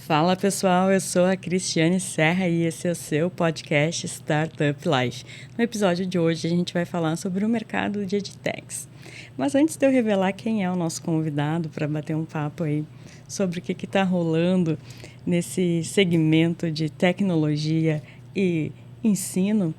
Fala pessoal, eu sou a Cristiane Serra e esse é o seu podcast Startup Life. No episódio de hoje a gente vai falar sobre o mercado de edtechs. Mas antes de eu revelar quem é o nosso convidado para bater um papo aí sobre o que está rolando nesse segmento de tecnologia e ensino,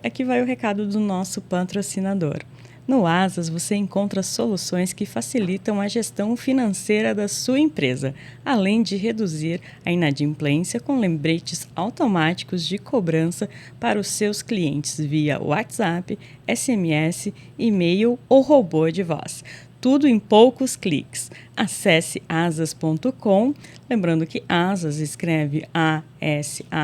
aqui vai o recado do nosso patrocinador. No Asas, você encontra soluções que facilitam a gestão financeira da sua empresa, além de reduzir a inadimplência com lembretes automáticos de cobrança para os seus clientes via WhatsApp, SMS, e-mail ou robô de voz. Tudo em poucos cliques. Acesse asas.com, lembrando que Asas escreve A-S-A-A-S,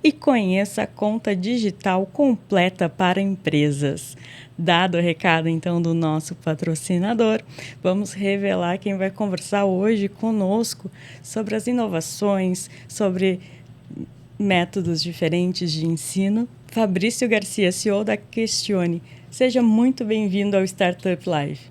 e conheça a conta digital completa para empresas. Dado o recado, então, do nosso patrocinador, vamos revelar quem vai conversar hoje conosco sobre as inovações, sobre métodos diferentes de ensino. Fabrício Garcia, CEO da Questione. Seja muito bem-vindo ao Startup Live.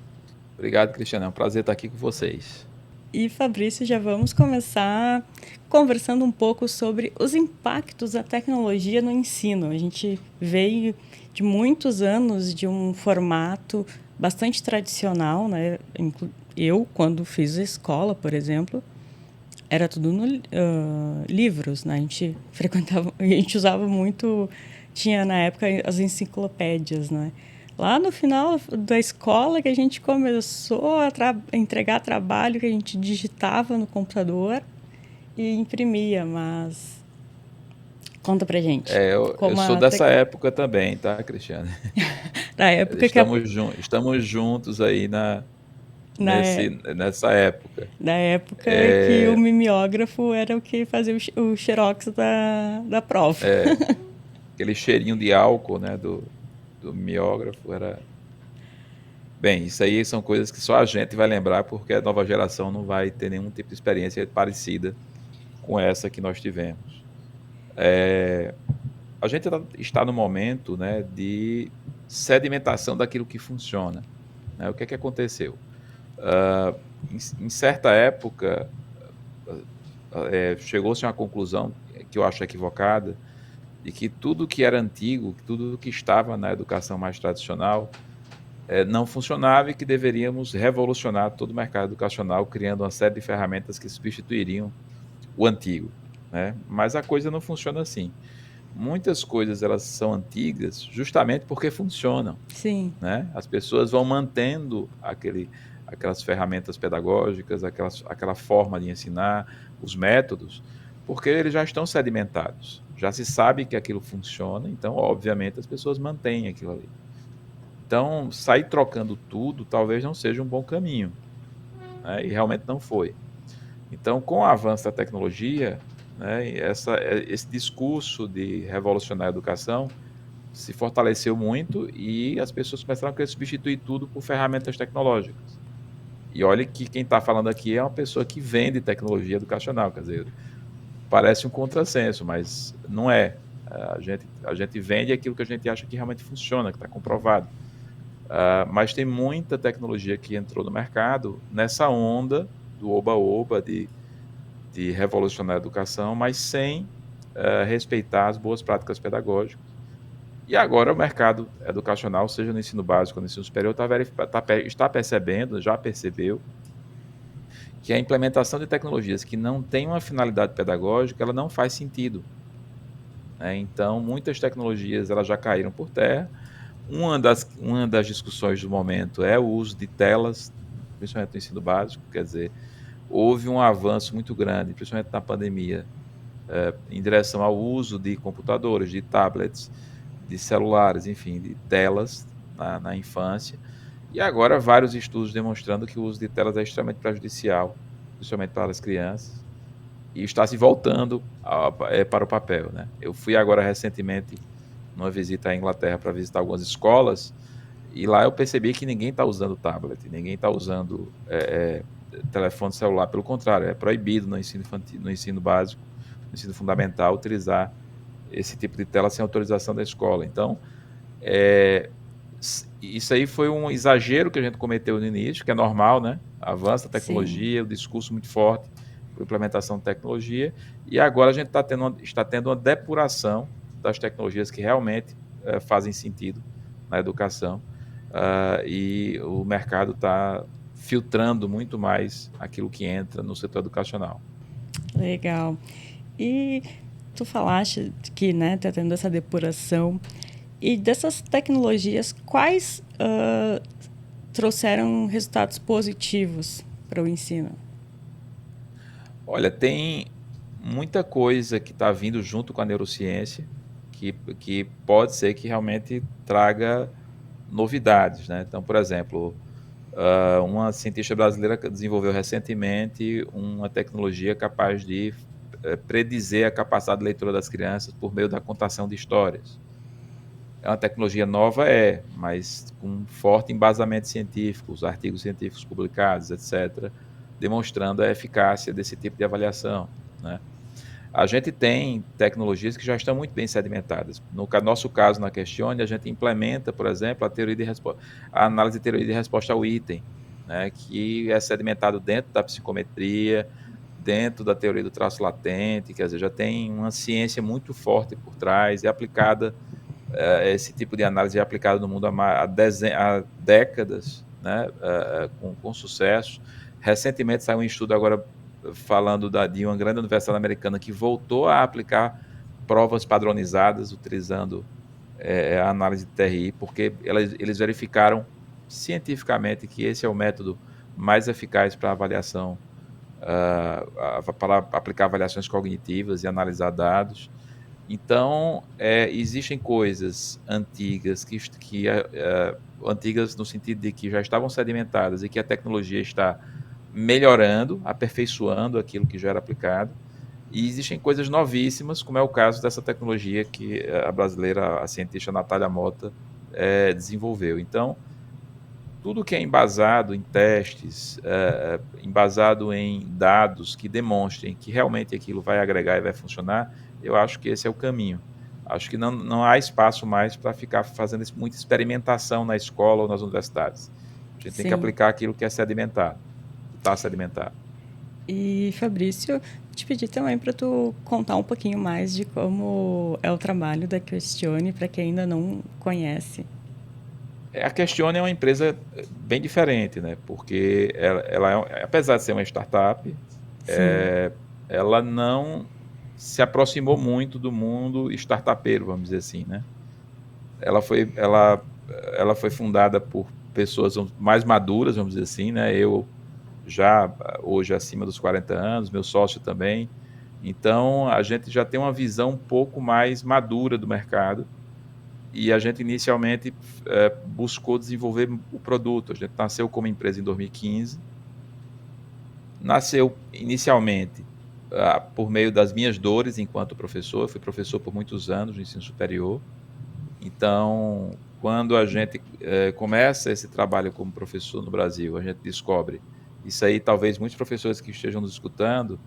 Obrigado, Cristiano. É um prazer estar aqui com vocês. E, Fabrício, já vamos começar conversando um pouco sobre os impactos da tecnologia no ensino. A gente veio de muitos anos de um formato bastante tradicional, né? Eu, quando fiz a escola, por exemplo, era tudo no livros, né? A gente frequentava, a gente usava muito, tinha na época as enciclopédias, né? Lá no final da escola que a gente começou a entregar trabalho que a gente digitava no computador e imprimia, mas conta pra gente. Eu sou dessa época também, tá, Cristiano? Da época que Estamos juntos aí na, é- nessa época. da época que o mimeógrafo era o que fazia o xerox da prova. Aquele cheirinho de álcool, né, do mimeógrafo era... Bem, isso aí são coisas que só a gente vai lembrar, porque a nova geração não vai ter nenhum tipo de experiência parecida com essa que nós tivemos. A gente está no momento, né, de sedimentação daquilo que funciona, né? O que é que aconteceu? Em certa época, chegou-se a uma conclusão que eu acho equivocada, de que tudo que era antigo, tudo que estava na educação mais tradicional, não funcionava e que deveríamos revolucionar todo o mercado educacional, criando uma série de ferramentas que substituiriam o antigo, né? Mas a coisa não funciona assim. Muitas coisas elas são antigas justamente porque funcionam, Sim. né? As pessoas vão mantendo aquelas ferramentas pedagógicas, aquela forma de ensinar, os métodos, porque eles já estão sedimentados. Já se sabe que aquilo funciona, então, obviamente, as pessoas mantêm aquilo ali. Então, sair trocando tudo talvez não seja um bom caminho, né? E realmente não foi. Então, com o avanço da tecnologia, né, esse discurso de revolucionar a educação se fortaleceu muito e as pessoas começaram a querer substituir tudo por ferramentas tecnológicas. E olha que quem está falando aqui é uma pessoa que vende tecnologia educacional, quer dizer, parece um contrassenso, mas não é. A gente vende aquilo que a gente acha que realmente funciona, que está comprovado. Mas tem muita tecnologia que entrou no mercado nessa onda do oba-oba de revolucionar a educação, mas sem respeitar as boas práticas pedagógicas. E agora o mercado educacional, seja no ensino básico ou no ensino superior, está percebendo, já percebeu, que a implementação de tecnologias que não têm uma finalidade pedagógica, ela não faz sentido, né? Então, muitas tecnologias elas já caíram por terra. Uma das discussões do momento é o uso de telas, principalmente no ensino básico, quer dizer, houve um avanço muito grande, principalmente na pandemia, em direção ao uso de computadores, de tablets, de celulares, enfim, de telas na infância. E agora vários estudos demonstrando que o uso de telas é extremamente prejudicial, principalmente para as crianças, e está se voltando para o papel, né? Eu fui agora recentemente numa visita à Inglaterra para visitar algumas escolas, e lá eu percebi que ninguém está usando tablet, ninguém está usando telefone celular, pelo contrário, é proibido no ensino infantil, no ensino básico, no ensino fundamental, utilizar esse tipo de tela sem autorização da escola. Então, isso aí foi um exagero que a gente cometeu no início, que é normal, né? Avança a Sim. tecnologia, o discurso muito forte, por implementação de tecnologia, e agora a gente está tendo uma depuração das tecnologias que realmente fazem sentido na educação, e o mercado está filtrando muito mais aquilo que entra no setor educacional. Legal. E tu falaste que, né, tá tendo essa depuração. E dessas tecnologias, quais trouxeram resultados positivos para o ensino? Olha, tem muita coisa que está vindo junto com a neurociência, que pode ser que realmente traga novidades, né? Então, por exemplo, uma cientista brasileira desenvolveu recentemente uma tecnologia capaz de predizer a capacidade de leitura das crianças por meio da contação de histórias. É uma tecnologia nova, mas com forte embasamento científico, os artigos científicos publicados, etc., demonstrando a eficácia desse tipo de avaliação, né? A gente tem tecnologias que já estão muito bem sedimentadas. No nosso caso, na Questione, a gente implementa, por exemplo, a análise de teoria de resposta ao item, né, que é sedimentado dentro da psicometria, dentro da teoria do traço latente, quer dizer, já tem uma ciência muito forte por trás, é aplicada, esse tipo de análise é aplicado no mundo há décadas, né, com sucesso. Recentemente saiu um estudo agora falando de uma grande universidade americana que voltou a aplicar provas padronizadas utilizando a análise de TRI, porque eles verificaram cientificamente que esse é o método mais eficaz para avaliação, para aplicar avaliações cognitivas e analisar dados. Então, existem coisas antigas, antigas no sentido de que já estavam sedimentadas e que a tecnologia está melhorando, aperfeiçoando aquilo que já era aplicado. E existem coisas novíssimas, como é o caso dessa tecnologia que a brasileira, a cientista Natália Mota, desenvolveu. Então, tudo que é embasado em testes, embasado em dados que demonstrem que realmente aquilo vai agregar e vai funcionar, eu acho que esse é o caminho. Acho que não há espaço mais para ficar fazendo muita experimentação na escola ou nas universidades. A gente tem que Sim. aplicar aquilo que é sedimentado, que está sedimentado. E, Fabrício, te pedi também para tu contar um pouquinho mais de como é o trabalho da Questione para quem ainda não conhece. A Questione é uma empresa bem diferente, né? Porque apesar de ser uma startup, Sim. ela não se aproximou muito do mundo startupeiro, vamos dizer assim, né? Ela foi fundada por pessoas mais maduras, vamos dizer assim, né? Eu já hoje acima dos 40 anos, meu sócio também. Então, a gente já tem uma visão um pouco mais madura do mercado e a gente inicialmente buscou desenvolver o produto. A gente nasceu como empresa em 2015. Nasceu inicialmente por meio das minhas dores enquanto professor. Eu fui professor por muitos anos no ensino superior. Então, quando a gente começa esse trabalho como professor no Brasil, a gente descobre isso aí. Talvez muitos professores que estejam nos escutando,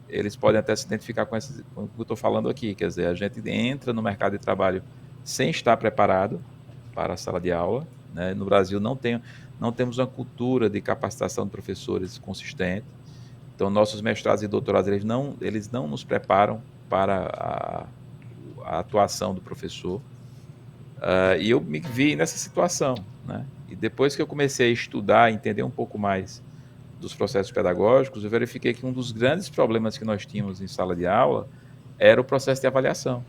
eles podem até se identificar com o que eu estou falando aqui. Quer dizer, a gente entra no mercado de trabalho sem estar preparado para a sala de aula, né? No Brasil não temos uma cultura de capacitação de professores consistente. Então, nossos mestrados e doutorados, eles não nos preparam para a atuação do professor. E eu me vi nessa situação, né? E depois que eu comecei a estudar, entender um pouco mais dos processos pedagógicos, eu verifiquei que um dos grandes problemas que nós tínhamos em sala de aula era o processo de avaliação.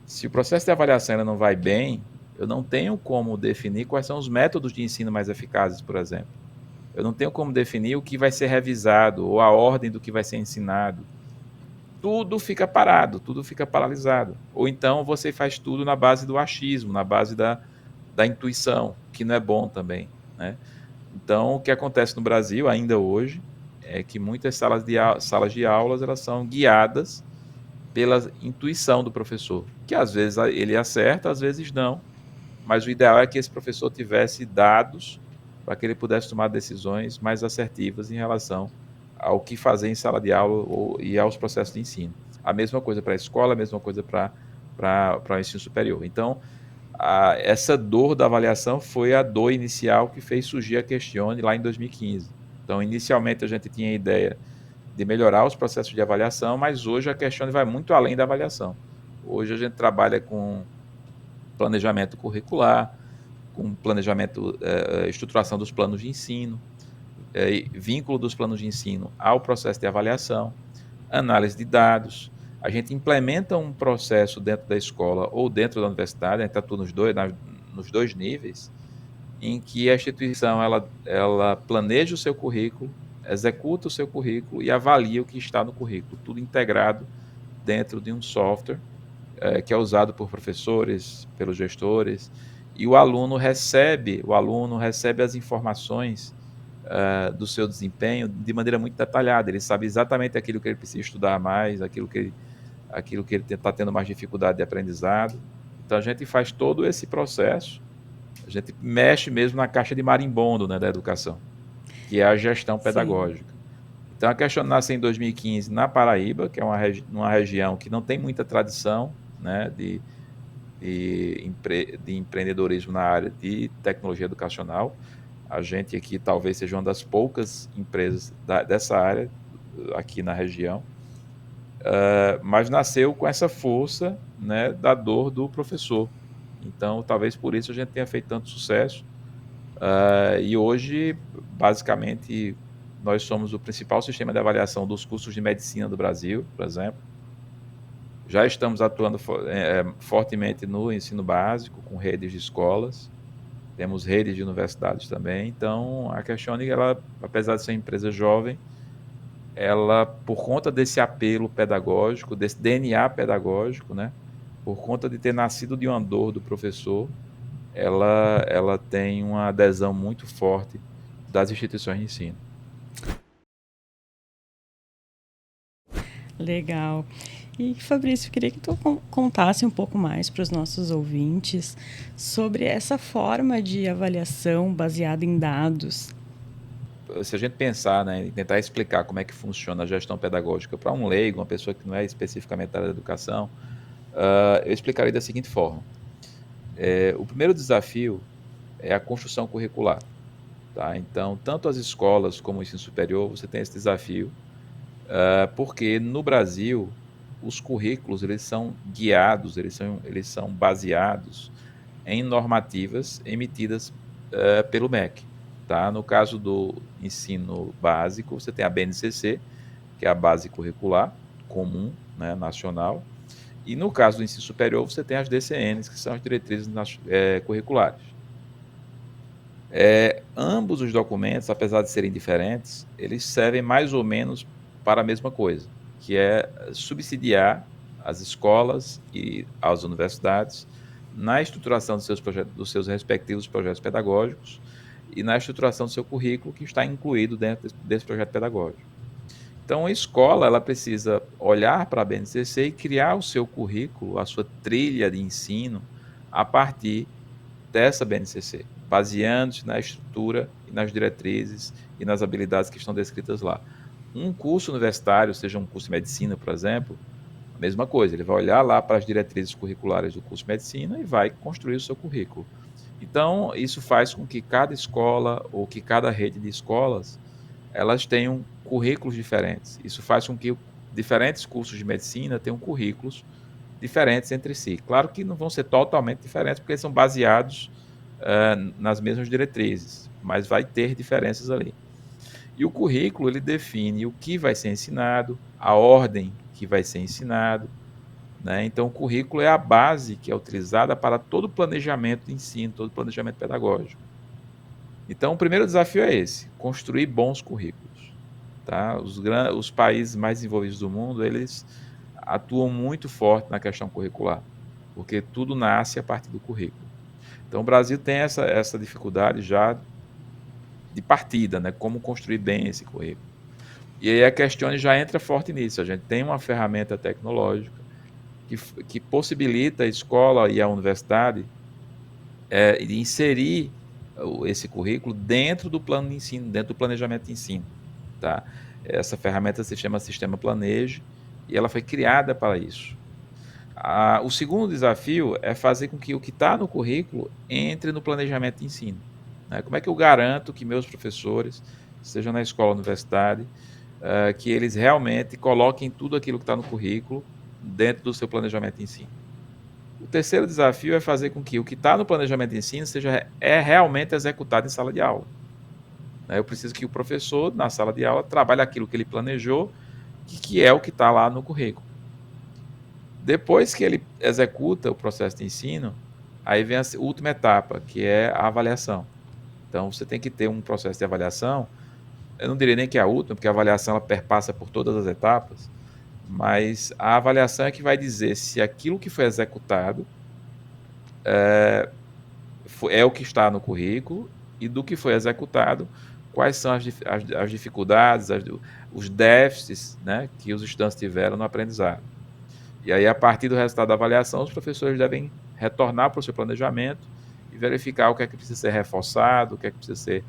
Se o processo de avaliação ainda não vai bem, eu não tenho como definir quais são os métodos de ensino mais eficazes, por exemplo. Eu não tenho como definir o que vai ser revisado ou a ordem do que vai ser ensinado. Tudo fica parado, tudo fica paralisado. Ou então você faz tudo na base do achismo, na base da intuição, que não é bom também, né? Então, o que acontece no Brasil ainda hoje é que muitas salas de aulas elas são guiadas pela intuição do professor, que às vezes ele acerta, às vezes não, mas o ideal é que esse professor tivesse dados para que ele pudesse tomar decisões mais assertivas em relação ao que fazer em sala de aula e aos processos de ensino. A mesma coisa para a escola, a mesma coisa para o ensino superior. Então, essa dor da avaliação foi a dor inicial que fez surgir a Questione lá em 2015. Então, inicialmente a gente tinha a ideia de melhorar os processos de avaliação, mas hoje a Questione vai muito além da avaliação. Hoje a gente trabalha com planejamento curricular, com planejamento, estruturação dos planos de ensino, vínculo dos planos de ensino ao processo de avaliação, análise de dados. A gente implementa um processo dentro da escola ou dentro da universidade, a gente atua nos dois níveis, em que a instituição ela planeja o seu currículo, executa o seu currículo e avalia o que está no currículo, tudo integrado dentro de um software que é usado por professores, pelos gestores, e o aluno recebe as informações do seu desempenho de maneira muito detalhada. Ele sabe exatamente aquilo que ele precisa estudar mais, aquilo que ele está tendo mais dificuldade de aprendizado. Então a gente faz todo esse processo, a gente mexe mesmo na caixa de marimbondo, né, da educação, que é a gestão pedagógica. Então a Questione nasce em 2015 na Paraíba, que é uma região que não tem muita tradição, né, de empreendedorismo na área de tecnologia educacional. A gente aqui talvez seja uma das poucas empresas dessa área aqui na região, mas nasceu com essa força, né, da dor do professor. Então, talvez por isso a gente tenha feito tanto sucesso. E hoje, basicamente, nós somos o principal sistema de avaliação dos cursos de medicina do Brasil, por exemplo. Já estamos atuando fortemente no ensino básico, com redes de escolas. Temos redes de universidades também. Então, a Questione, ela, apesar de ser uma empresa jovem, ela, por conta desse apelo pedagógico, desse DNA pedagógico, né, por conta de ter nascido de uma dor do professor, ela tem uma adesão muito forte das instituições de ensino. Legal. E, Fabrício, eu queria que tu contasse um pouco mais para os nossos ouvintes sobre essa forma de avaliação baseada em dados. Se a gente pensar, né, e tentar explicar como é que funciona a gestão pedagógica para um leigo, uma pessoa que não é especificamente da área da educação, eu explicaria da seguinte forma. O primeiro desafio é a construção curricular. Tá? Então, tanto as escolas como o ensino superior, você tem esse desafio, porque no Brasil, os currículos eles são guiados, eles são baseados em normativas emitidas pelo MEC. Tá? No caso do ensino básico, você tem a BNCC, que é a Base Curricular Comum, né, nacional, e no caso do ensino superior, você tem as DCNs, que são as diretrizes curriculares. Ambos os documentos, apesar de serem diferentes, eles servem mais ou menos para a mesma coisa, que é subsidiar as escolas e as universidades na estruturação dos seus respectivos projetos pedagógicos e na estruturação do seu currículo, que está incluído dentro desse projeto pedagógico. Então, a escola ela precisa olhar para a BNCC e criar o seu currículo, a sua trilha de ensino, a partir dessa BNCC, baseando-se na estrutura e nas diretrizes e nas habilidades que estão descritas lá. Um curso universitário, seja um curso de medicina, por exemplo, a mesma coisa, ele vai olhar lá para as diretrizes curriculares do curso de medicina e vai construir o seu currículo. Então, isso faz com que cada escola ou que cada rede de escolas, elas tenham currículos diferentes. Isso faz com que diferentes cursos de medicina tenham currículos diferentes entre si. Claro que não vão ser totalmente diferentes, porque eles são baseados nas mesmas diretrizes, mas vai ter diferenças ali. E o currículo, ele define o que vai ser ensinado, a ordem que vai ser ensinado, né? Então, o currículo é a base que é utilizada para todo o planejamento de ensino, todo o planejamento pedagógico. Então, o primeiro desafio é esse, construir bons currículos. Tá? Os países mais desenvolvidos do mundo, eles atuam muito forte na questão curricular, porque tudo nasce a partir do currículo. Então, o Brasil tem essa dificuldade já de partida, né? Como construir bem esse currículo. E aí a Questione já entra forte nisso. A gente tem uma ferramenta tecnológica que possibilita a escola e a universidade de inserir esse currículo dentro do plano de ensino, dentro do planejamento de ensino. Tá? Essa ferramenta se chama Sistema Planeje e ela foi criada para isso. O segundo desafio é fazer com que o que está no currículo entre no planejamento de ensino. Né? Como é que eu garanto que meus professores, seja na escola ou universidade, que eles realmente coloquem tudo aquilo que está no currículo dentro do seu planejamento de ensino. O terceiro desafio é fazer com que o que está no planejamento de ensino é realmente executado em sala de aula. Eu preciso que o professor, na sala de aula, trabalhe aquilo que ele planejou, que é o que está lá no currículo. Depois que ele executa o processo de ensino, aí vem a última etapa, que é a avaliação. Então, você tem que ter um processo de avaliação. Eu não diria nem que é a última, porque a avaliação ela perpassa por todas as etapas, mas a avaliação é que vai dizer se aquilo que foi executado é o que está no currículo, e do que foi executado, quais são as dificuldades, os déficits, né, que os estudantes tiveram no aprendizado. E aí, a partir do resultado da avaliação, os professores devem retornar para o seu planejamento e verificar o que é que precisa ser reforçado, o que é que precisa ser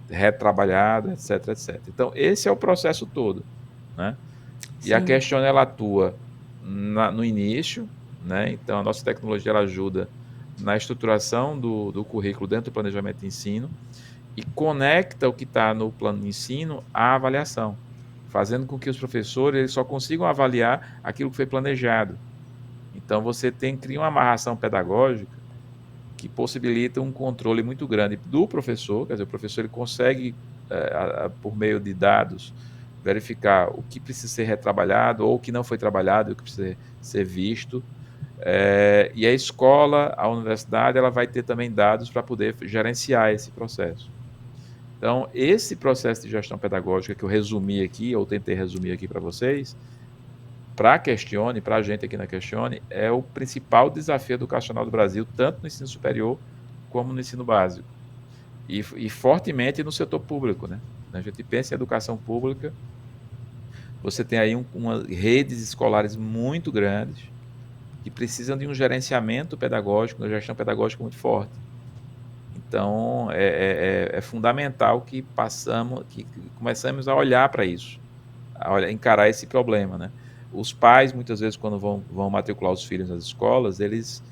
retrabalhado, etc, etc. Então, esse é o processo todo, né? E a Sim. Question, ela atua no início, né? Então, a nossa tecnologia ela ajuda na estruturação do currículo dentro do planejamento de ensino e conecta o que está no plano de ensino à avaliação, fazendo com que os professores eles só consigam avaliar aquilo que foi planejado. Então, você cria uma amarração pedagógica que possibilita um controle muito grande do professor, quer dizer, o professor ele consegue, por meio de dados, verificar o que precisa ser retrabalhado ou o que não foi trabalhado, o que precisa ser visto. E a escola, a universidade, ela vai ter também dados para poder gerenciar esse processo. Então, esse processo de gestão pedagógica que eu resumi aqui, ou tentei resumir aqui para vocês, para a Questione, para a gente aqui na Questione, é o principal desafio educacional do Brasil, tanto no ensino superior como no ensino básico. E fortemente no setor público, né? A gente pensa em educação pública, você tem aí redes escolares muito grandes que precisam de um gerenciamento pedagógico, uma gestão pedagógica muito forte. Então, é fundamental que começamos a olhar para isso, a encarar esse problema, né? Os pais, muitas vezes, quando vão matricular os filhos nas escolas, eles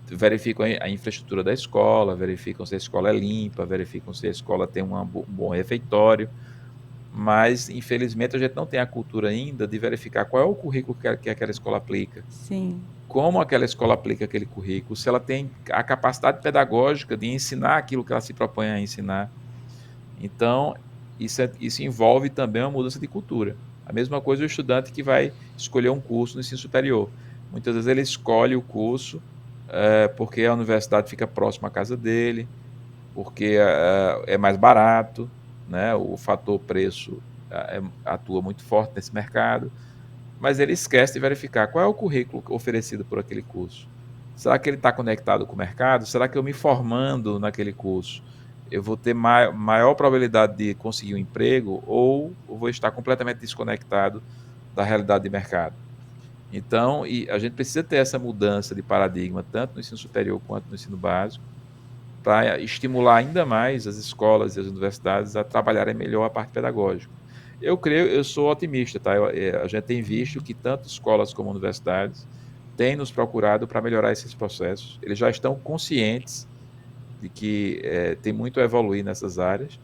verificam a infraestrutura da escola, verificam se a escola é limpa, verificam se a escola tem um bom refeitório, mas, infelizmente, a gente não tem a cultura ainda de verificar qual é o currículo que aquela escola aplica. Sim. Como aquela escola aplica aquele currículo, se ela tem a capacidade pedagógica de ensinar aquilo que ela se propõe a ensinar. Então, isso envolve também uma mudança de cultura. A mesma coisa o estudante que vai escolher um curso no ensino superior. Muitas vezes ele escolhe o curso porque a universidade fica próxima à casa dele, porque é mais barato, né? O fator preço atua muito forte nesse mercado, mas ele esquece de verificar qual é o currículo oferecido por aquele curso. Será que ele está conectado com o mercado? Será que eu me formando naquele curso, eu vou ter maior probabilidade de conseguir um emprego ou eu vou estar completamente desconectado da realidade de mercado? Então, a gente precisa ter essa mudança de paradigma, tanto no ensino superior quanto no ensino básico, para estimular ainda mais as escolas e as universidades a trabalharem melhor a parte pedagógica. Eu sou otimista, tá? A gente tem visto que tanto escolas como universidades têm nos procurado para melhorar esses processos. Eles já estão conscientes de que tem muito a evoluir nessas áreas.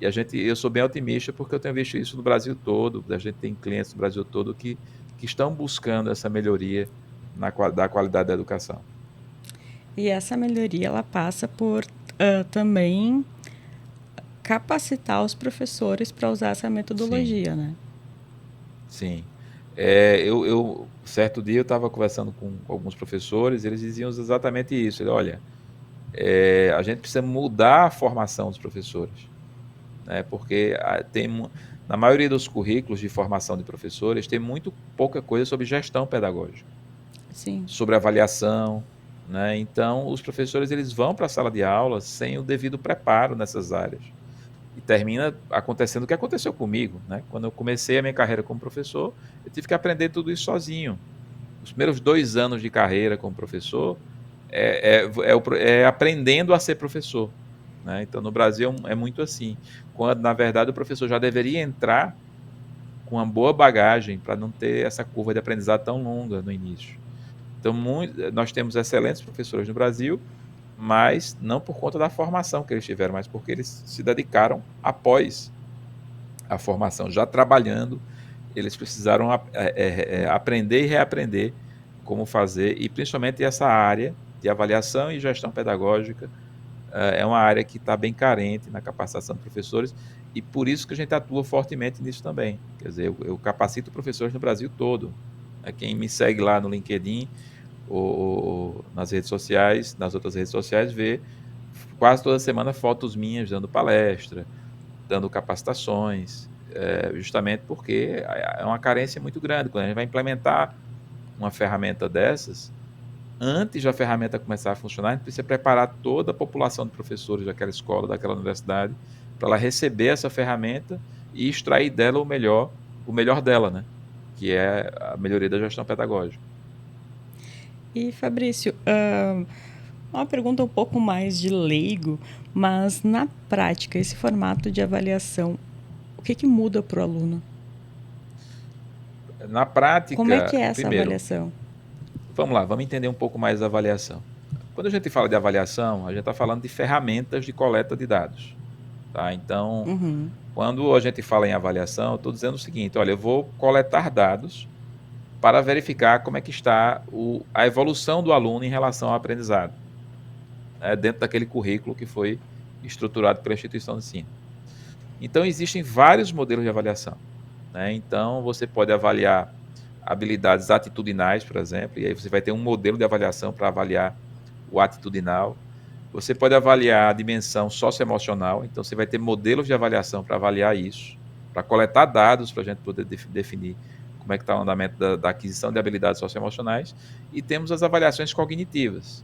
E eu sou bem otimista porque eu tenho visto isso no Brasil todo. A gente tem clientes no Brasil todo que estão buscando essa melhoria da qualidade da educação. E essa melhoria ela passa por também capacitar os professores para usar essa metodologia, Sim. né? Sim. Certo dia eu estava conversando com alguns professores, eles diziam exatamente isso. Olha, a gente precisa mudar a formação dos professores, né? Porque na maioria dos currículos de formação de professores tem muito pouca coisa sobre gestão pedagógica, Sim. sobre avaliação, né? Então, os professores eles vão para a sala de aula sem o devido preparo nessas áreas. E termina acontecendo o que aconteceu comigo, né? Quando eu comecei a minha carreira como professor, eu tive que aprender tudo isso sozinho. Os primeiros 2 anos de carreira como professor é aprendendo a ser professor, né? Então, no Brasil é muito assim, quando, na verdade, o professor já deveria entrar com uma boa bagagem para não ter essa curva de aprendizado tão longa no início. Então, nós temos excelentes professores no Brasil, mas não por conta da formação que eles tiveram, mas porque eles se dedicaram após a formação já trabalhando, eles precisaram aprender e reaprender como fazer, e principalmente essa área de avaliação e gestão pedagógica é uma área que está bem carente na capacitação de professores, e por isso que a gente atua fortemente nisso também. Quer dizer, eu capacito professores no Brasil todo. Quem me segue lá no LinkedIn ou nas redes sociais, nas outras redes sociais, vê quase toda semana fotos minhas dando palestra, dando capacitações, justamente porque é uma carência muito grande. Quando a gente vai implementar uma ferramenta dessas, antes da ferramenta começar a funcionar, a gente precisa preparar toda a população de professores daquela escola, daquela universidade, para ela receber essa ferramenta e extrair dela o melhor dela, né? Que é a melhoria da gestão pedagógica. E, Fabrício, uma pergunta um pouco mais de leigo, mas na prática, esse formato de avaliação, o que muda para o aluno? Na prática, como é que é essa primeiro, avaliação? Vamos lá, vamos entender um pouco mais da avaliação. Quando a gente fala de avaliação, a gente está falando de ferramentas de coleta de dados. Tá? Então, quando a gente fala em avaliação, eu estou dizendo o seguinte: olha, eu vou coletar dados para verificar como é que está a evolução do aluno em relação ao aprendizado, né, dentro daquele currículo que foi estruturado pela instituição de ensino. Então, existem vários modelos de avaliação. Né? Então, você pode avaliar habilidades atitudinais, por exemplo, e aí você vai ter um modelo de avaliação para avaliar o atitudinal. Você pode avaliar a dimensão socioemocional, então você vai ter modelos de avaliação para avaliar isso, para coletar dados para a gente poder definir como é que está o andamento da aquisição de habilidades socioemocionais. E temos as avaliações cognitivas.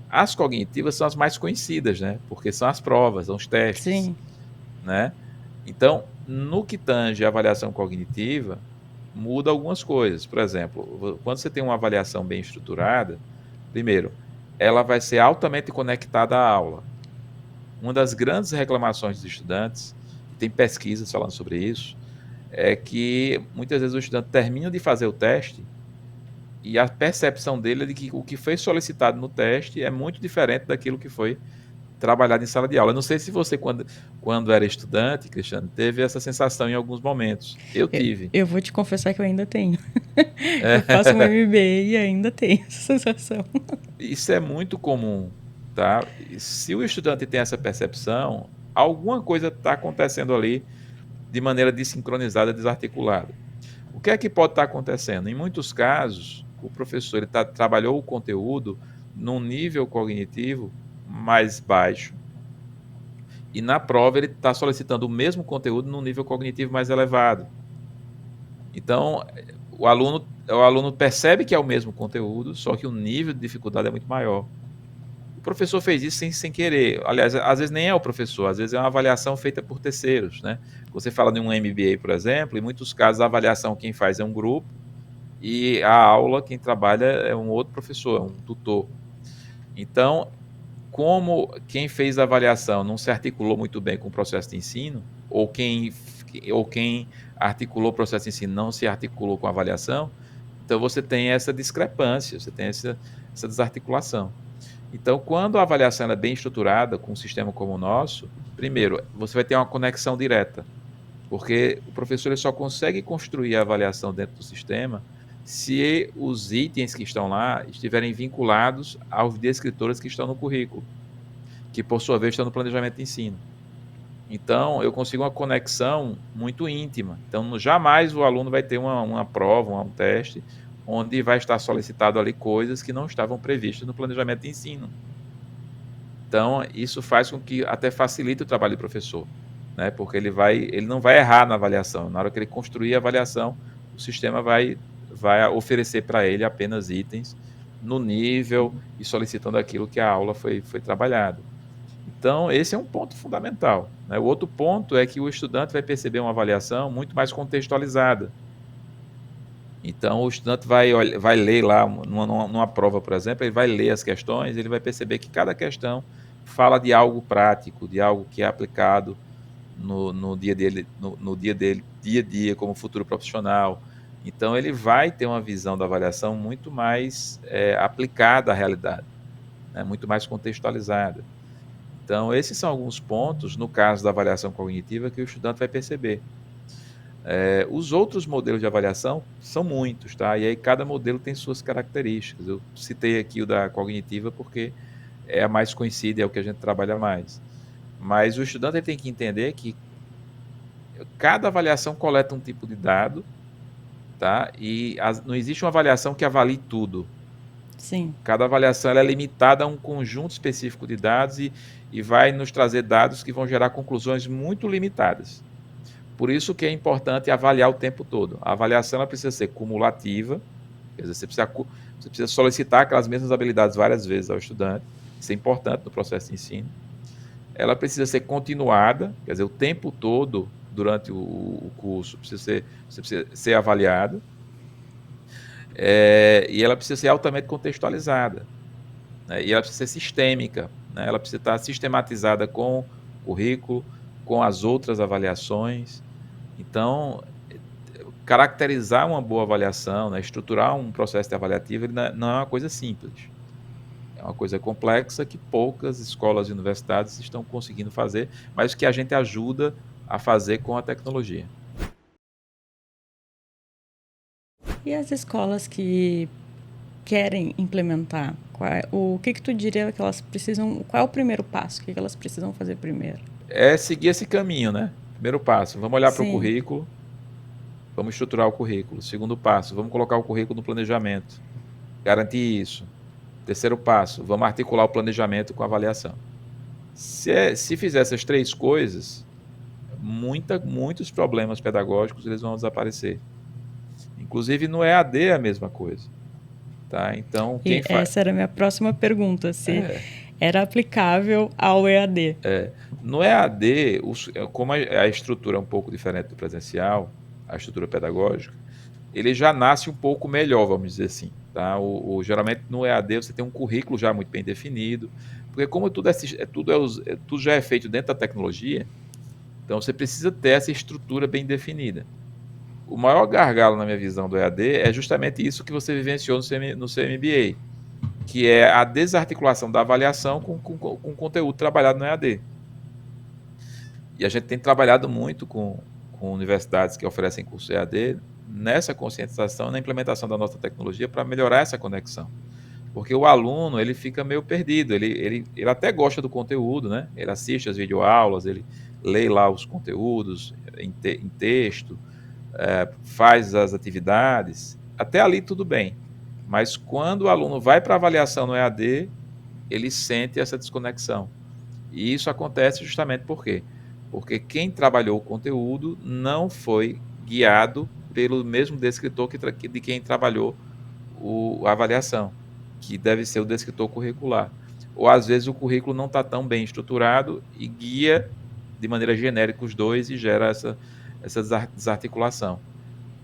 As cognitivas são as mais conhecidas, né? Porque são as provas, são os testes. Sim. Né? Então, no que tange a avaliação cognitiva, muda algumas coisas. Por exemplo, quando você tem uma avaliação bem estruturada, primeiro, ela vai ser altamente conectada à aula. Uma das grandes reclamações dos estudantes, tem pesquisas falando sobre isso, é que muitas vezes o estudante termina de fazer o teste e a percepção dele é de que o que foi solicitado no teste é muito diferente daquilo que foi trabalhado em sala de aula. Eu não sei se você, quando era estudante, Cristiano, teve essa sensação em alguns momentos. Eu tive. Eu vou te confessar que eu ainda tenho. Eu faço um MBA e ainda tenho essa sensação. Isso é muito comum, tá? Se o estudante tem essa percepção, alguma coisa está acontecendo ali de maneira desincronizada, desarticulada. O que é que pode estar acontecendo? Em muitos casos, o professor ele trabalhou o conteúdo num nível cognitivo mais baixo e na prova ele está solicitando o mesmo conteúdo num nível cognitivo mais elevado. Então, o aluno percebe que é o mesmo conteúdo, só que o nível de dificuldade é muito maior. O professor fez isso sem querer. Aliás, às vezes nem é o professor, às vezes é uma avaliação feita por terceiros. Né? Você fala de um MBA, por exemplo, em muitos casos a avaliação quem faz é um grupo e a aula quem trabalha é um outro professor, é um tutor. Então, como quem fez a avaliação não se articulou muito bem com o processo de ensino, ou quem articulou o processo de ensino não se articulou com a avaliação, então você tem essa discrepância, você tem essa desarticulação. Então, quando a avaliação é bem estruturada, com um sistema como o nosso, primeiro, você vai ter uma conexão direta, porque o professor ele só consegue construir a avaliação dentro do sistema se os itens que estão lá estiverem vinculados aos descritores que estão no currículo, que por sua vez estão no planejamento de ensino. Então, eu consigo uma conexão muito íntima. Então, jamais o aluno vai ter uma prova, um teste, onde vai estar solicitado ali coisas que não estavam previstas no planejamento de ensino. Então, isso faz com que até facilite o trabalho do professor, né? Porque ele não vai errar na avaliação. Na hora que ele construir a avaliação, o sistema vai oferecer para ele apenas itens no nível e solicitando aquilo que a aula foi trabalhado. Então, esse é um ponto fundamental. Né? O outro ponto é que o estudante vai perceber uma avaliação muito mais contextualizada. Então, o estudante vai ler lá, numa prova, por exemplo, ele vai ler as questões, ele vai perceber que cada questão fala de algo prático, de algo que é aplicado no dia a dia, como futuro profissional. Então, ele vai ter uma visão da avaliação muito mais aplicada à realidade, né? Muito mais contextualizada. Então, esses são alguns pontos, no caso da avaliação cognitiva, que o estudante vai perceber. Os outros modelos de avaliação são muitos, tá? E aí cada modelo tem suas características. Eu citei aqui o da cognitiva porque é a mais conhecida, é o que a gente trabalha mais. Mas o estudante ele tem que entender que cada avaliação coleta um tipo de dado, tá? E não existe uma avaliação que avalie tudo. Sim. Cada avaliação ela é limitada a um conjunto específico de dados e vai nos trazer dados que vão gerar conclusões muito limitadas. Por isso que é importante avaliar o tempo todo. A avaliação ela precisa ser cumulativa, quer dizer, você precisa solicitar aquelas mesmas habilidades várias vezes ao estudante, isso é importante no processo de ensino. Ela precisa ser continuada, quer dizer, o tempo todo durante o curso você precisa ser avaliado, e ela precisa ser altamente contextualizada, né? E ela precisa ser sistêmica, né? Ela precisa estar sistematizada com o currículo, com as outras avaliações. Então, caracterizar uma boa avaliação, né, estruturar um processo de avaliativo, não é uma coisa simples. É uma coisa complexa que poucas escolas e universidades estão conseguindo fazer, mas que a gente ajuda a fazer com a tecnologia. E as escolas que querem implementar, o que tu diria que elas precisam, qual é o primeiro passo? O que elas precisam fazer primeiro? É seguir esse caminho, né? Primeiro passo, vamos olhar para o Sim. currículo, vamos estruturar o currículo. Segundo passo, vamos colocar o currículo no planejamento, garantir isso. Terceiro passo, vamos articular o planejamento com a avaliação. Se fizer essas três coisas, muitos problemas pedagógicos eles vão desaparecer. Inclusive no EAD é a mesma coisa. Tá? Então, E essa era a minha próxima pergunta, se era aplicável ao EAD. No EAD, como a estrutura é um pouco diferente do presencial, a estrutura pedagógica, ele já nasce um pouco melhor, vamos dizer assim. Tá? Geralmente no EAD você tem um currículo já muito bem definido, porque como tudo já é feito dentro da tecnologia, então você precisa ter essa estrutura bem definida. O maior gargalo, na minha visão, do EAD é justamente isso que você vivenciou no seu MBA, que é a desarticulação da avaliação com conteúdo trabalhado no EAD. E a gente tem trabalhado muito com universidades que oferecem curso EAD nessa conscientização, na implementação da nossa tecnologia para melhorar essa conexão. Porque o aluno, ele fica meio perdido, ele até gosta do conteúdo, né? Ele assiste as videoaulas, ele lê lá os conteúdos em texto, faz as atividades, até ali tudo bem. Mas quando o aluno vai para a avaliação no EAD, ele sente essa desconexão. E isso acontece justamente por quê? Porque quem trabalhou o conteúdo não foi guiado pelo mesmo descritor de quem trabalhou a avaliação, que deve ser o descritor curricular. Ou às vezes o currículo não está tão bem estruturado e guia de maneira genérica os dois e gera essa desarticulação.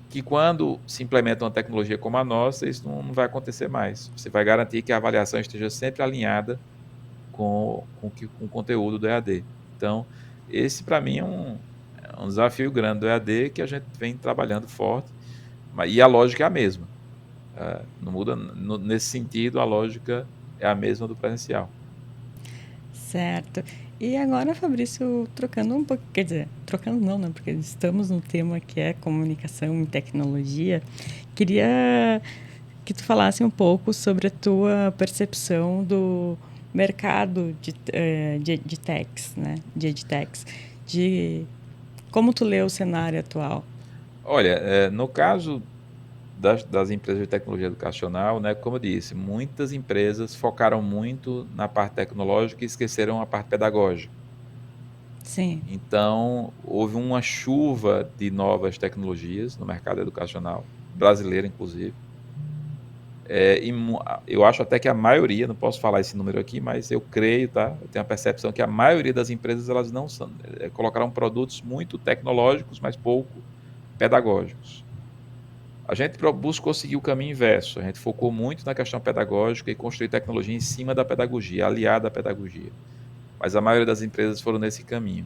Que quando se implementa uma tecnologia como a nossa, isso não vai acontecer mais. Você vai garantir que a avaliação esteja sempre alinhada com o conteúdo do EAD. Então, esse para mim é um desafio grande do EAD que a gente vem trabalhando forte, e a lógica é a mesma. Não muda, nesse sentido, a lógica é a mesma do presencial. Certo. E agora, Fabrício, trocando um pouco, quer dizer, trocando não, né? Porque estamos no tema que é comunicação e tecnologia. Queria que tu falasse um pouco sobre a tua percepção do mercado de techs, né? De edtechs, de como tu lê o cenário atual. Olha, no caso das empresas de tecnologia educacional, né, como eu disse, muitas empresas focaram muito na parte tecnológica e esqueceram a parte pedagógica. Sim. Então, houve uma chuva de novas tecnologias no mercado educacional, brasileiro inclusive. Eu acho até que a maioria, não posso falar esse número aqui, mas eu creio, tá? Eu tenho a percepção que a maioria das empresas elas não são, colocaram produtos muito tecnológicos, mas pouco pedagógicos. A gente buscou seguir o caminho inverso. A gente focou muito na questão pedagógica e construir tecnologia em cima da pedagogia, aliada à pedagogia. Mas a maioria das empresas foram nesse caminho.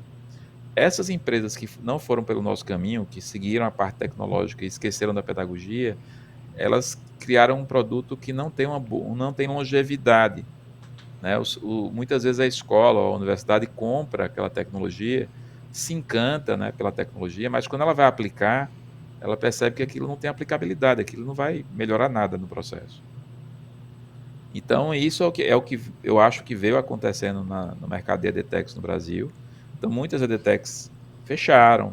Essas empresas que não foram pelo nosso caminho, que seguiram a parte tecnológica e esqueceram da pedagogia, elas criaram um produto que não tem longevidade, né? Muitas vezes a escola ou a universidade compra aquela tecnologia se encanta, né, pela tecnologia, mas quando ela vai aplicar, ela percebe que aquilo não tem aplicabilidade, aquilo não vai melhorar nada no processo. Então, isso é o que eu acho que veio acontecendo no mercado de edtechs no Brasil. Então, muitas edtechs fecharam,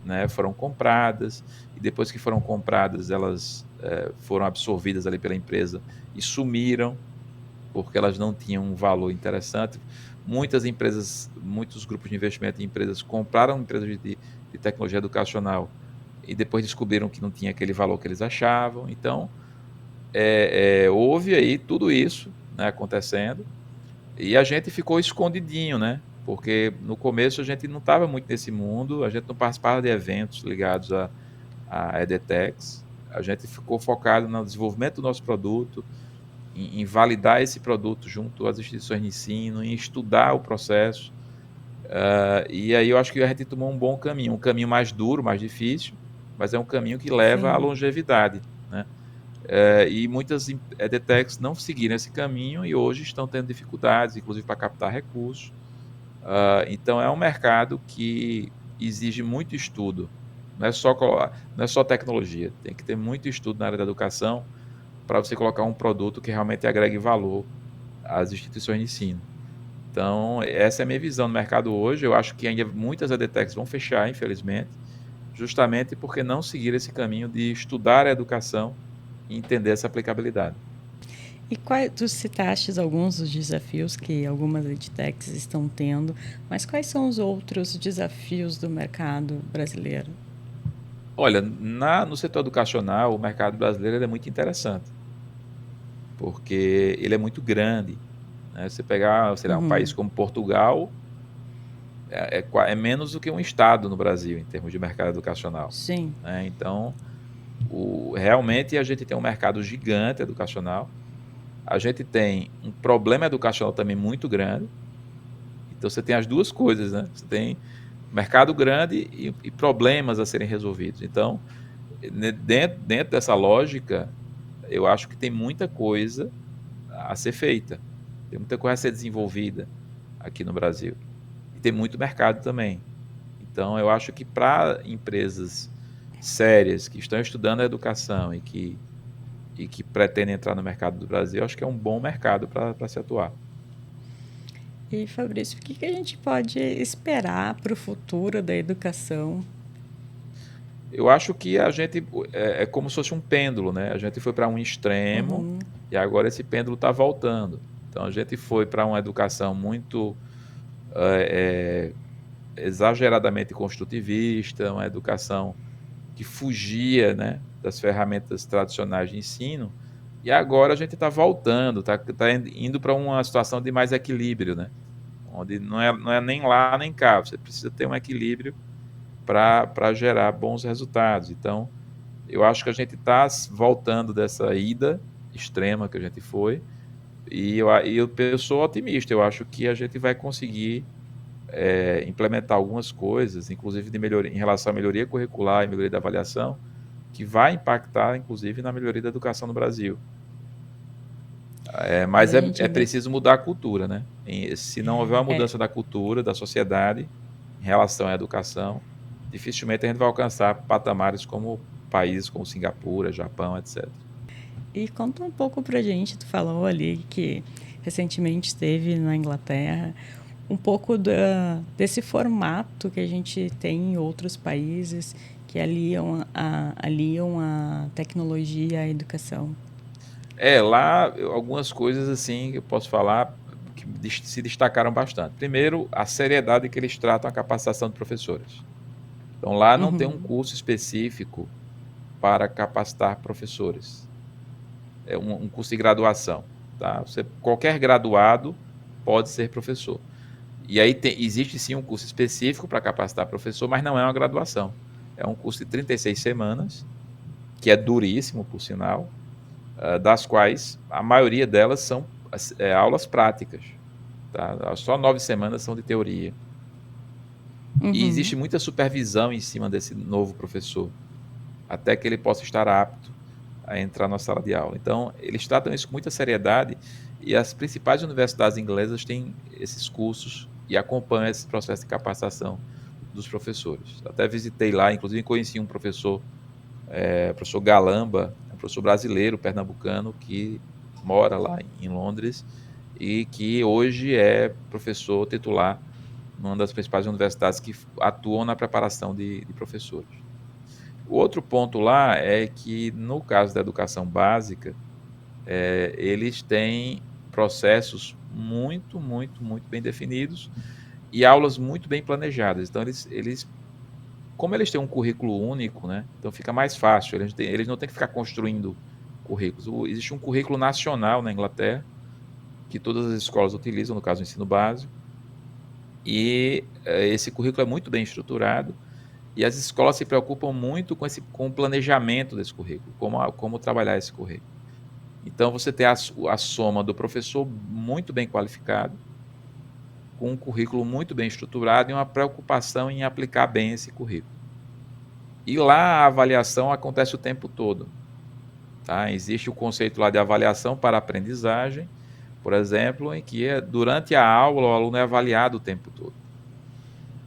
né, foram compradas, e depois que foram compradas, elas foram absorvidas ali pela empresa e sumiram, porque elas não tinham um valor interessante. Muitas empresas, muitos grupos de investimento em empresas compraram empresas de tecnologia educacional e depois descobriram que não tinha aquele valor que eles achavam. Então, houve aí tudo isso, né, acontecendo, e a gente ficou escondidinho, né? Porque no começo a gente não estava muito nesse mundo, a gente não participava de eventos ligados a edtechs, a gente ficou focado no desenvolvimento do nosso produto, em validar esse produto junto às instituições de ensino, em estudar o processo. E aí eu acho que a gente tomou um caminho mais duro, mais difícil, mas é um caminho que leva à Sim. longevidade, né? E muitas edtechs não seguiram esse caminho e hoje estão tendo dificuldades, inclusive para captar recursos. Então é um mercado que exige muito estudo, não é só tecnologia, tem que ter muito estudo na área da educação para você colocar um produto que realmente agregue valor às instituições de ensino. Então, essa é a minha visão do mercado hoje. Eu acho que ainda muitas edtechs vão fechar, infelizmente, justamente porque não seguiram esse caminho de estudar a educação e entender essa aplicabilidade. E tu citaste alguns dos desafios que algumas edtechs estão tendo, mas quais são os outros desafios do mercado brasileiro? Olha, no setor educacional, o mercado brasileiro é muito interessante, porque ele é muito grande, né? Você pegar, sei lá, um país como Portugal, é menos do que um estado no Brasil, em termos de mercado educacional, Sim. né? Então, realmente a gente tem um mercado gigante educacional, a gente tem um problema educacional também muito grande, então você tem as duas coisas, né? Você tem mercado grande e problemas a serem resolvidos. Então, dentro dessa lógica, eu acho que tem muita coisa a ser feita, tem muita coisa a ser desenvolvida aqui no Brasil. E tem muito mercado também. Então, eu acho que para empresas sérias que estão estudando a educação e que pretendem entrar no mercado do Brasil, acho que é um bom mercado para se atuar. E, Fabrício, o que a gente pode esperar para o futuro da educação? Eu acho que a gente é como se fosse um pêndulo, né? A gente foi para um extremo e agora esse pêndulo está voltando. Então, a gente foi para uma educação muito exageradamente construtivista, uma educação que fugia, né, das ferramentas tradicionais de ensino, e agora a gente está voltando, está indo para uma situação de mais equilíbrio, né, onde não é nem lá nem cá, você precisa ter um equilíbrio para gerar bons resultados. Então, eu acho que a gente está voltando dessa ida extrema que a gente foi, e eu sou otimista, eu acho que a gente vai conseguir implementar algumas coisas, inclusive de melhoria, em relação à melhoria curricular e melhoria da avaliação, que vai impactar, inclusive, na melhoria da educação no Brasil. Mas é preciso mudar a cultura, né? Se não houver uma mudança da cultura, da sociedade, em relação à educação, dificilmente a gente vai alcançar patamares como países como Singapura, Japão, etc. E conta um pouco pra gente, tu falou ali que recentemente esteve na Inglaterra, um pouco desse formato que a gente tem em outros países que aliam a tecnologia à educação. Lá algumas coisas assim que eu posso falar que se destacaram bastante. Primeiro, a seriedade que eles tratam a capacitação de professores. Então lá não tem um curso específico para capacitar professores. É um curso de graduação, tá? Qualquer graduado pode ser professor. E aí existe sim um curso específico para capacitar professor, mas não é uma graduação. É um curso de 36 semanas, que é duríssimo, por sinal, das quais a maioria delas são aulas práticas. Tá? Só 9 semanas são de teoria. E existe muita supervisão em cima desse novo professor, até que ele possa estar apto a entrar na sala de aula. Então, eles tratam isso com muita seriedade e as principais universidades inglesas têm esses cursos e acompanham esse processo de capacitação dos professores. Até visitei lá, inclusive conheci um professor, professor Galamba, um professor brasileiro, pernambucano, que mora lá em Londres e que hoje é professor titular numa das principais universidades que atuam na preparação de professores. O outro ponto lá é que, no caso da educação básica, eles têm processos muito, muito, muito bem definidos e aulas muito bem planejadas. Então, como eles têm um currículo único, né? Então fica mais fácil. Eles não têm que ficar construindo currículos. Existe um currículo nacional na Inglaterra que todas as escolas utilizam, no caso, o ensino básico. E esse currículo é muito bem estruturado e as escolas se preocupam muito com o planejamento desse currículo, como trabalhar esse currículo. Então, você tem a soma do professor muito bem qualificado, com um currículo muito bem estruturado e uma preocupação em aplicar bem esse currículo. E lá a avaliação acontece o tempo todo. Tá? Existe o conceito lá de avaliação para aprendizagem, por exemplo, em que durante a aula o aluno é avaliado o tempo todo.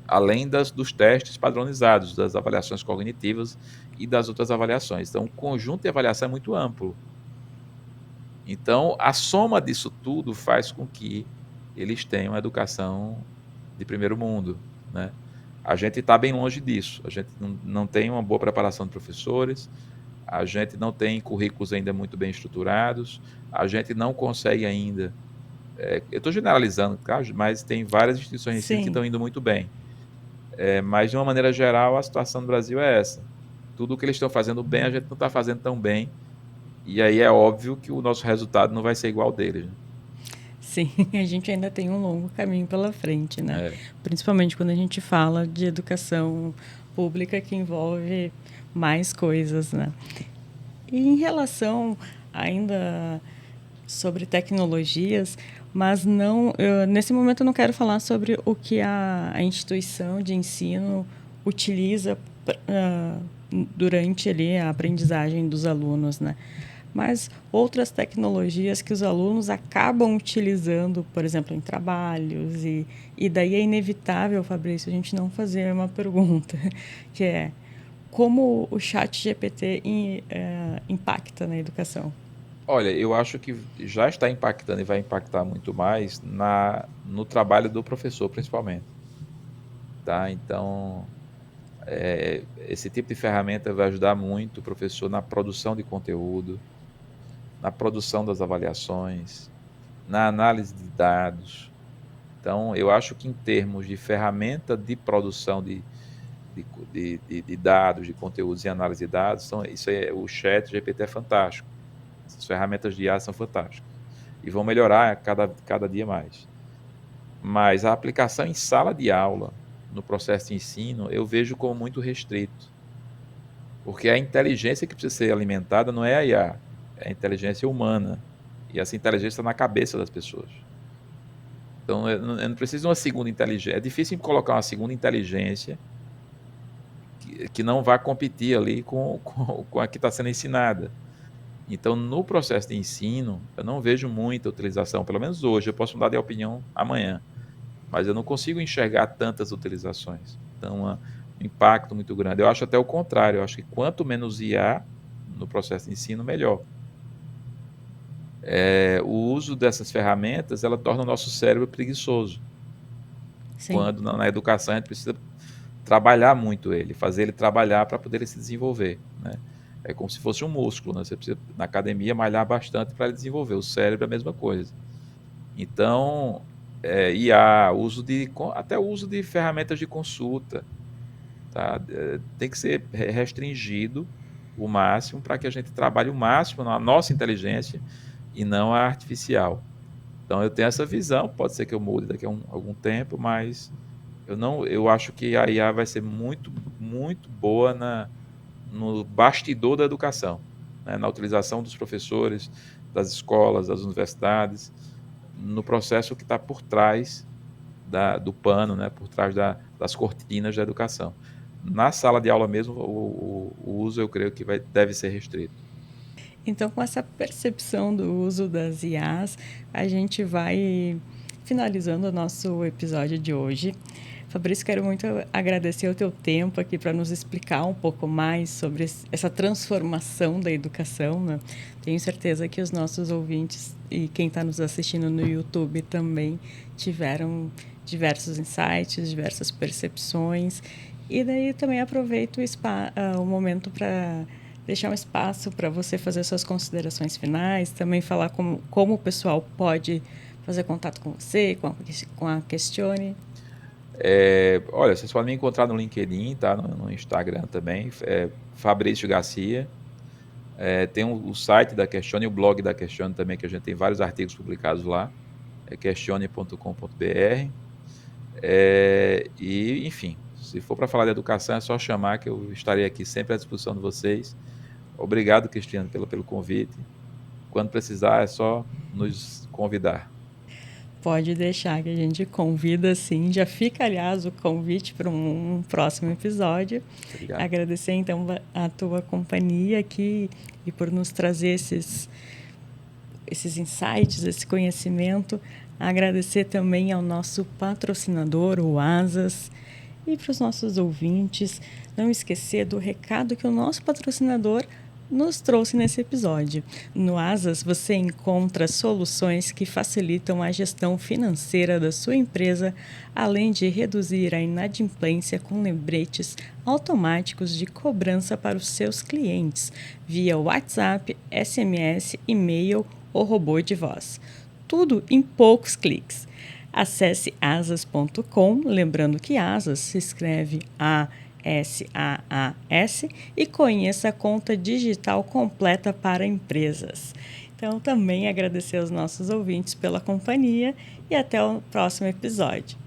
Além dos testes padronizados, das avaliações cognitivas e das outras avaliações. Então, o conjunto de avaliação é muito amplo. Então, a soma disso tudo faz com que eles tenham uma educação de primeiro mundo, né? A gente está bem longe disso. A gente não tem uma boa preparação de professores, a gente não tem currículos ainda muito bem estruturados, a gente não consegue ainda... eu estou generalizando, tá? Mas tem várias instituições de ensino que Sim. estão indo muito bem. Mas, de uma maneira geral, a situação do Brasil é essa. Tudo o que eles estão fazendo bem, a gente não está fazendo tão bem. E aí é óbvio que o nosso resultado não vai ser igual ao deles, né? Sim, a gente ainda tem um longo caminho pela frente, né? É. Principalmente quando a gente fala de educação pública que envolve mais coisas, né? E em relação ainda sobre tecnologias, mas não, nesse momento eu não quero falar sobre o que a instituição de ensino utiliza durante ali a aprendizagem dos alunos, né? Mas outras tecnologias que os alunos acabam utilizando, por exemplo, em trabalhos, e daí é inevitável, Fabrício, a gente não fazer uma pergunta, que é como o chat GPT impacta na educação? Olha, eu acho que já está impactando e vai impactar muito mais no trabalho do professor, principalmente. Tá? Então, esse tipo de ferramenta vai ajudar muito o professor na produção de conteúdo, na produção das avaliações, na análise de dados. Então, eu acho que em termos de ferramenta de produção de dados, de conteúdos e análise de dados, o chat GPT é fantástico. Essas ferramentas de IA são fantásticas. E vão melhorar cada dia mais. Mas a aplicação em sala de aula, no processo de ensino, eu vejo como muito restrito. Porque a inteligência que precisa ser alimentada não é a IA, é a inteligência humana. E essa inteligência está na cabeça das pessoas. Então, eu não preciso de uma segunda inteligência. É difícil colocar uma segunda inteligência que não vai competir ali com a que está sendo ensinada. Então, no processo de ensino, eu não vejo muita utilização, pelo menos hoje. Eu posso mudar de opinião amanhã, mas eu não consigo enxergar tantas utilizações. Então, um impacto muito grande. Eu acho até o contrário. Eu acho que quanto menos IA no processo de ensino, melhor. O uso dessas ferramentas, ela torna o nosso cérebro preguiçoso. Sim. Quando na educação a gente precisa trabalhar muito ele, fazer ele trabalhar para poder ele se desenvolver, né? É como se fosse um músculo, né? Você precisa, na academia, malhar bastante para ele desenvolver. O cérebro é a mesma coisa. Então, IA, até o uso de ferramentas de consulta, tá? Tem que ser restringido o máximo para que a gente trabalhe o máximo na nossa inteligência e não a artificial. Então, eu tenho essa visão, pode ser que eu mude daqui a algum tempo, mas eu acho que a IA vai ser muito, muito boa no bastidor da educação, né? Na utilização dos professores, das escolas, das universidades, no processo que está por trás do pano, né? Por trás das cortinas da educação. Na sala de aula mesmo, o uso eu creio que deve ser restrito. Então, com essa percepção do uso das IAs, a gente vai finalizando o nosso episódio de hoje. Fabrício, quero muito agradecer o teu tempo aqui para nos explicar um pouco mais sobre essa transformação da educação, né? Tenho certeza que os nossos ouvintes e quem está nos assistindo no YouTube também tiveram diversos insights, diversas percepções. E daí também aproveito o momento para deixar um espaço para você fazer suas considerações finais, também falar como o pessoal pode fazer contato com você, com a Questione. Olha, vocês podem me encontrar no LinkedIn, tá? No Instagram também, Fabrício Garcia. Tem o site da Questione e o blog da Questione também, que a gente tem vários artigos publicados lá, questione.com.br. E, enfim, se for para falar de educação, é só chamar que eu estarei aqui sempre à disposição de vocês. Obrigado, Cristiano, pelo convite. Quando precisar, é só nos convidar. Pode deixar que a gente convida, sim. Já fica, aliás, o convite para um próximo episódio. Obrigado. Agradecer, então, a tua companhia aqui e por nos trazer esses insights, esse conhecimento. Agradecer também ao nosso patrocinador, o Asas, e para os nossos ouvintes. Não esquecer do recado que o nosso patrocinador nos trouxe nesse episódio. No Asas, você encontra soluções que facilitam a gestão financeira da sua empresa, além de reduzir a inadimplência com lembretes automáticos de cobrança para os seus clientes, via WhatsApp, SMS, e-mail ou robô de voz. Tudo em poucos cliques. Acesse asas.com, lembrando que Asas se escreve ASAAS, e conheça a conta digital completa para empresas. Então, também agradecer aos nossos ouvintes pela companhia e até o próximo episódio.